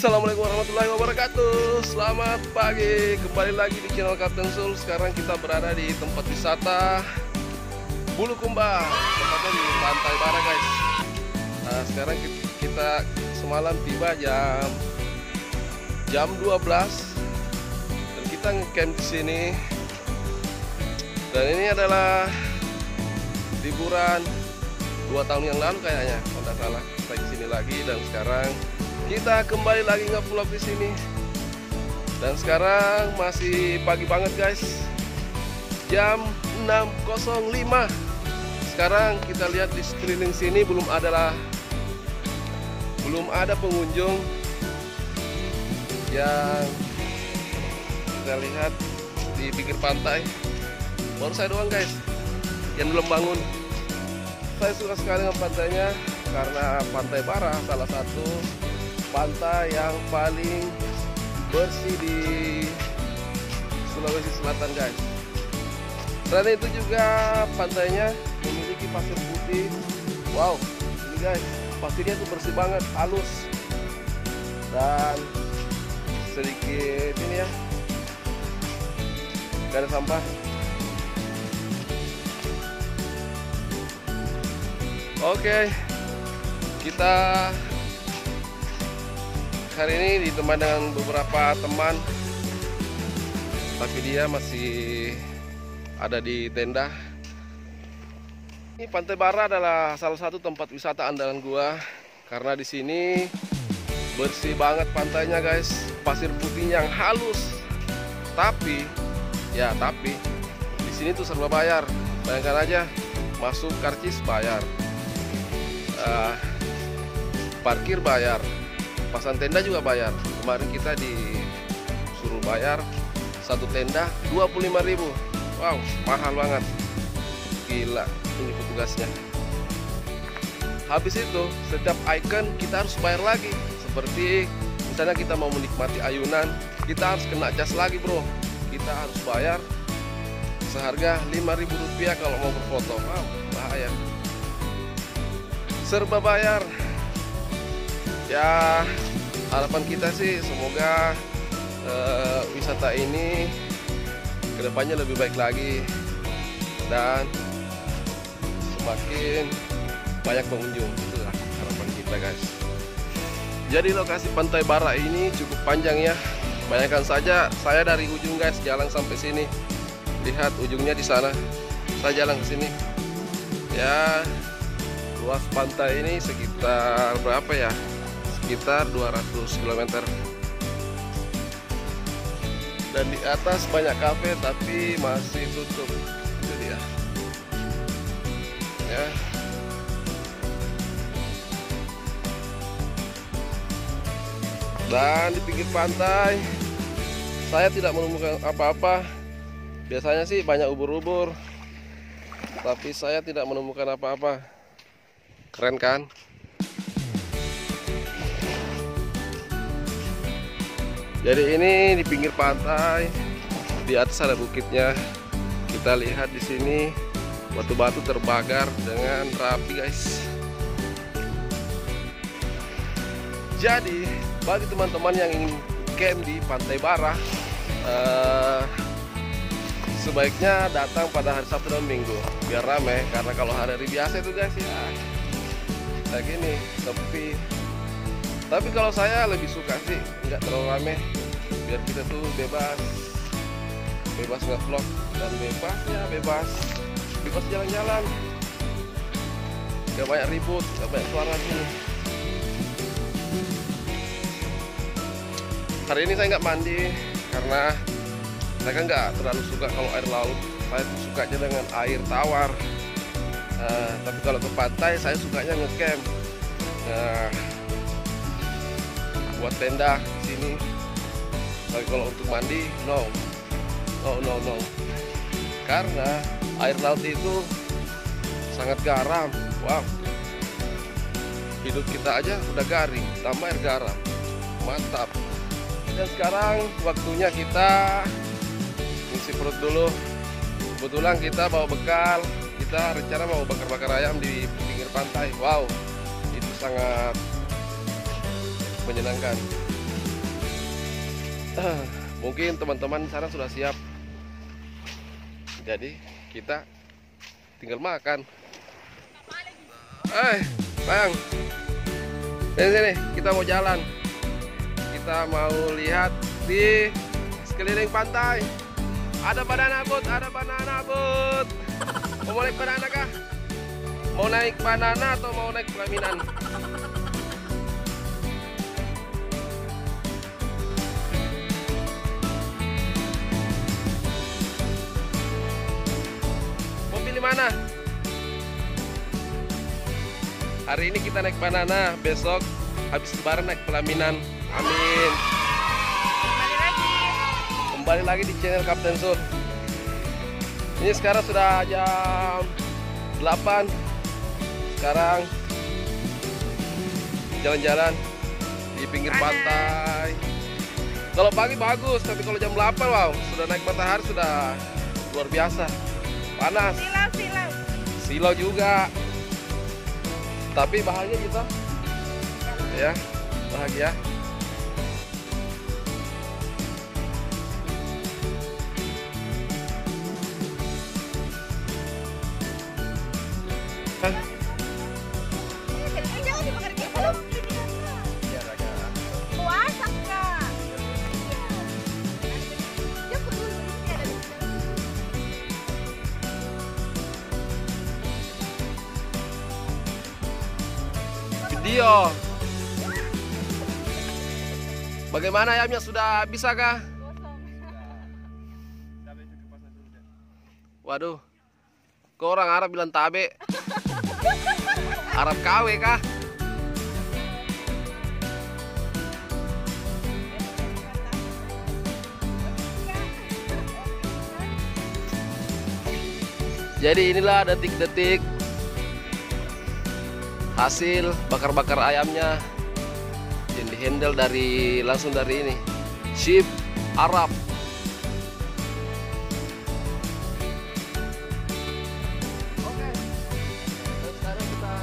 Assalamualaikum warahmatullahi wabarakatuh. Selamat pagi, kembali lagi di channel Kapten Sul. Sekarang kita berada di tempat wisata Bulukumba, tempatnya di Pantai Bara, guys. Nah, sekarang kita semalam tiba jam 12 dan kita ngecamp di sini. Dan ini adalah liburan 2 tahun yang lalu kayaknya, kalau tidak salah. Kita di sini lagi dan sekarang kita kembali lagi nge-vlog di sini. Dan sekarang masih pagi banget, guys. Jam 6.05. Sekarang kita lihat di sekeliling sini belum ada pengunjung yang kita lihat di pinggir pantai. Baru saya doang, guys, yang belum bangun. Saya suka sekali dengan pantainya karena Pantai Bara salah satu pantai yang paling bersih di Sulawesi Selatan, guys. Selain itu juga pantainya memiliki pasir putih. Wow, ini guys, pasirnya tuh bersih banget, halus dan sedikit ini ya, gak ada sampah. Oke, kita hari ini ditemani dengan beberapa teman, tapi dia masih ada di tenda. Ini Pantai Bara adalah salah satu tempat wisata andalan gua karena di sini bersih banget pantainya, guys. Pasir putihnya yang halus. Tapi di sini tuh serba bayar. Bayangkan aja, masuk karcis bayar, parkir bayar, pasang tenda juga bayar. Kemarin kita disuruh bayar satu tenda 25.000. Wow, mahal banget. Gila, ini petugasnya. Habis itu, setiap icon kita harus bayar lagi. Seperti misalnya kita mau menikmati ayunan, kita harus kena cas lagi, bro. Kita harus bayar seharga Rp5.000 kalau mau berfoto. Wow, bahaya. Serba bayar. Ya, harapan kita sih semoga wisata ini kedepannya lebih baik lagi dan semakin banyak pengunjung. Itulah harapan kita, guys. Jadi lokasi Pantai Bara ini cukup panjang ya. Bayangkan saja saya dari ujung, guys, jalan sampai sini. Lihat ujungnya di sana. Saya jalan ke sini. Ya, luas pantai ini sekitar berapa ya? Sekitar 200 km. Dan di atas banyak kafe tapi masih tutup. Itu dia. Ya. Dan di pinggir pantai saya tidak menemukan apa-apa. Biasanya sih banyak ubur-ubur, tapi saya tidak menemukan apa-apa. Keren kan? Jadi ini di pinggir pantai, di atas ada bukitnya. Kita lihat di sini batu-batu terbagar dengan rapi, guys. Jadi bagi teman-teman yang ingin camp di Pantai Bara, sebaiknya datang pada hari Sabtu dan Minggu biar rame. Karena kalau hari-hari biasa itu, guys, ya kayak gini, sepi. Tapi kalau saya lebih suka sih nggak terlalu rame, biar kita tuh bebas nge-vlog dan bebas jalan-jalan, nggak banyak ribut, nggak banyak suara sini. Hari ini saya nggak mandi karena saya kan nggak terlalu suka kalau air laut. Saya tuh sukanya dengan air tawar. Tapi kalau ke pantai saya sukanya nge-camp. Buat tenda di sini. Tapi kalau untuk mandi, no. Karena air laut itu sangat garam. Wow. Hidup kita aja udah garing, tambah air garam. Mantap. Dan sekarang waktunya kita ngisi perut dulu. Kebetulan kita bawa bekal. Kita rencana mau bakar-bakar ayam di pinggir pantai. Wow, itu sangat menyenangkan. Mungkin teman-teman sana sudah siap. Jadi kita tinggal makan. Bang, sini kita mau jalan. Kita mau lihat di sekeliling pantai. Ada banana boat, ada banana boat. Mau naik banana kah? Mau naik banana atau mau naik pelaminan? Mau pilih mana? Hari ini kita naik banana, besok habis lebaran naik pelaminan. Amin. Kembali lagi di channel Kapten Sur. Ini sekarang sudah jam 8. Sekarang jalan-jalan di pinggir pantai. Kalau pagi bagus, tapi kalau jam 8 wow, sudah naik matahari sudah luar biasa. Panas. Silau juga. Tapi bahagia kita. Ya, bahagia. Video. Bagaimana ayamnya, sudah bisa kah? Waduh, kok orang Arab bilang tabe? Arab KW kah? Jadi inilah detik-detik hasil bakar-bakar ayamnya yang dihandle langsung dari ini Chef Arab. Oke, dan sekarang kita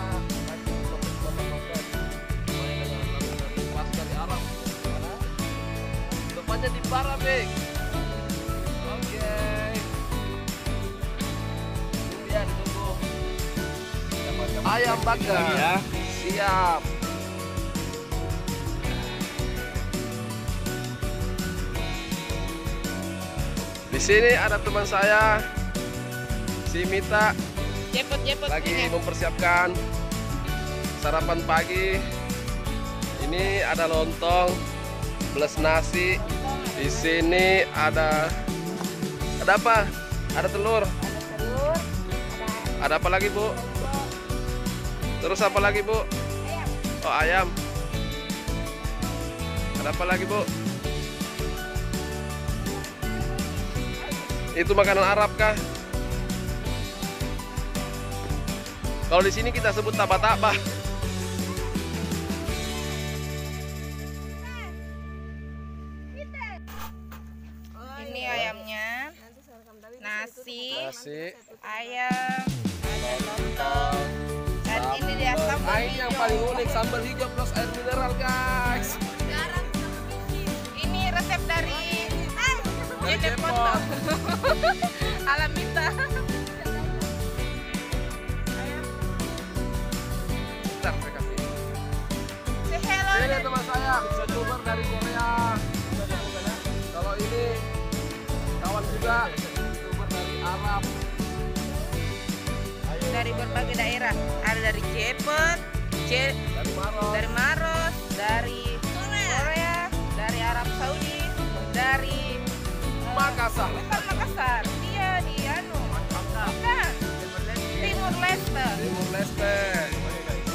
pas dari Arab. Depannya di Barabek. Oke, ya ditunggu ayam bakar ya. Siap. Di sini ada teman saya, si Mita, lagi mempersiapkan sarapan pagi. Ini ada lontong plus nasi. Di sini ada apa? Ada telur. Ada apa lagi, Bu? Terus apa lagi, Bu? Oh, ayam. Ada apa lagi, Bu? Itu makanan Arab kah? Kalau di sini kita sebut taba-taba. Ini ayamnya, nasi, ayam, ada lontong, dan ini dia sambal Ini yang paling unik, sambal hijau plus air mineral, guys. Ini resep dari Jepot. Alamita. Bentar, saya kasih. Say hello. Ini teman saya, YouTuber dari Korea. Kalau ini kawan juga, YouTuber dari Arab. Dari berbagai daerah. Ada dari Jepot, dari Maros, dari Korea, dari Arab Saudi, dari Makassar. bukan Makassar. Dia di bukan Timur Leste. Timur Leste.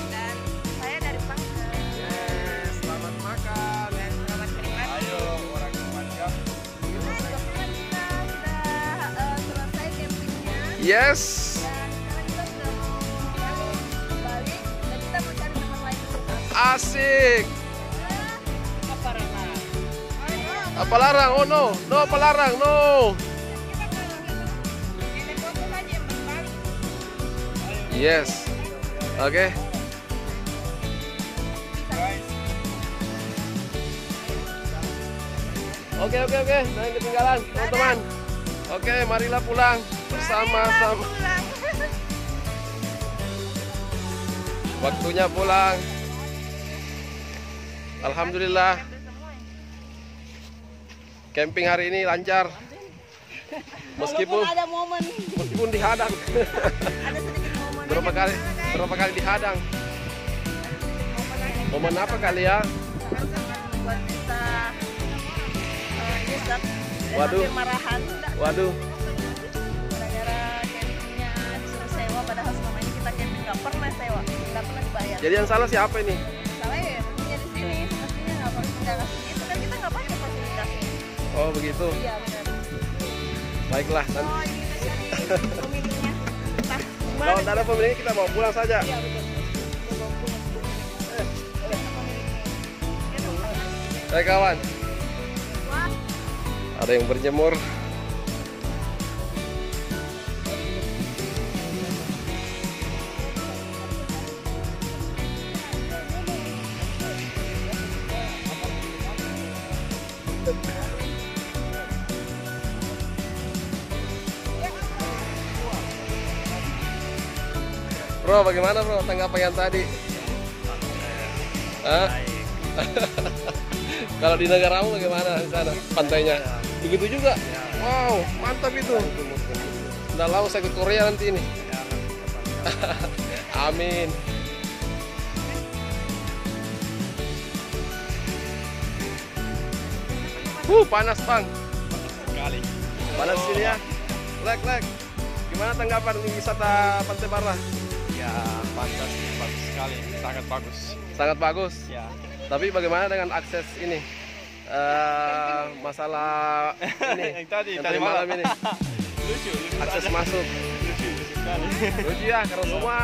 Dan saya dari Pangkal. Yes, selamat makan. Dan selamat menikmati. Ayo, orang Mantap. Kita sudah selesai campingnya. Yes. Dan sekarang kita sudah mau balik dan kita mau cari tempat lain dulu. Asik. Apa Rana? Apa larang? Oh no, no apa larang? No. Kita kalau ini foto saja yang berbalik. Yes. Oke. Oke, jangan ketinggalan teman-teman. Oke, marilah pulang bersama-sama. Pulang. Waktunya pulang. Alhamdulillah, camping hari ini lancar. Meskipun ada momen, dihadang. ada sedikit momen. Berapa kali dihadang? Momen apa kali ya? Buat kita nyesek. Waduh. Hampir marahan. Waduh, Gara-gara campingnya disuruh sewa, padahal selama ini kita camping nggak pernah sewa, nggak pernah dibayar. jadi yang salah siapa ini? Salah ya, tentunya di sini. Pastinya nggak kasih gitu kan, kita nggak pakai fasilitasnya. Oh begitu. Iya benar. Baiklah, nanti Oh ini kita cari pemiliknya. Entah kalau gimana. tidak ada pemiliknya kita mau pulang saja. Iya betul. Hai kawan, Wah, ada yang berjemur. Bro, bagaimana bro tanggapan yang tadi? Hah? Kalau di negaramu bagaimana di sana pantainya? Begitu juga? Wow, mantap itu. Nggak lama saya ke Korea nanti ini. Amin. Panas bang. Sekali. Panas sini ya. Lek. Gimana tanggapan wisata Pantai Bara? Ya, fantastis, bagus sekali, sangat bagus. Sangat bagus. Ya, Tapi bagaimana dengan akses ini? Masalah ini yang tadi malam ini lucu akses aja. masuk lucu sekali. lucu ya karena semua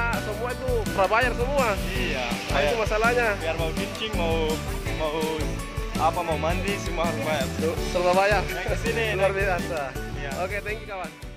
itu prabayar semua. Iya, Nah, itu masalahnya. biar mau kencing, mau mandi semua harus bayar. Serba bayar. Yang kesini, Luar biasa. Iya. Oke, thank you kawan.